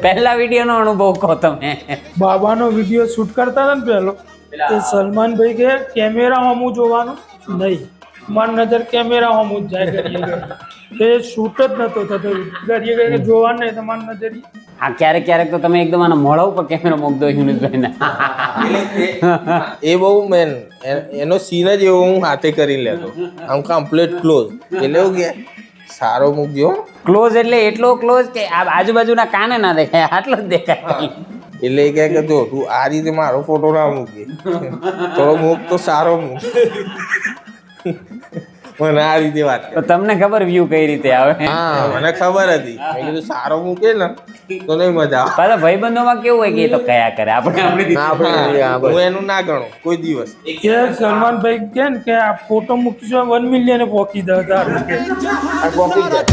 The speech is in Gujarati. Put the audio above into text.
પહેલા વિડીયોનો અનુભવ કહો તમે. બાબાનો વિડીયો શૂટ કરતા હતા ને પહેલો તે સલમાનભાઈ કે કેમેરા હમું જોવાનું નહીં, મારી નજર કેમેરા હમું જ જાય કરીએ તે શૂટ જ નતો થતો કરીએ કે જોવાનું નહીં તમારી નજર. હા, ક્યારેક ક્યારેક તો તમે એકદમ આના મોઢા ઉપર કેમેરો મૂકી દો યુનિસભાઈને. એ બહુ મેન એનો સીન જ એવો હું હાથે કરી લેતો, આમ કમ્પ્લીટ ક્લોઝ. એટલે એવું કે સારો મૂકજો. ક્લોઝ એટલે એટલો ક્લોઝ કે આ આજુબાજુના કાને ના દેખાય, આટલો જ દેખાય. એટલે એ કહે કે જો તું આ રીતે મારો ફોટો ના મૂકે, થોડો મૂક તો સારો મૂક. મને આ રીતે વાત તો તમને ખબર વ્યૂ કઈ રીતે આવે? હા, મને ખબર હતી. મેં કીધું સારો મૂકે ને તો નહીં મજા આવે. પાછા ભાઈબંધોમાં કેવું હોય કે એ તો કયા કરે, આપણે હું એનું ના ગણું કોઈ દિવસ. કે સલમાનભાઈ કે ને કે આ ફોટો મૂકીશું 1 મિલિયન પોકી દે. આ કોપી જાય.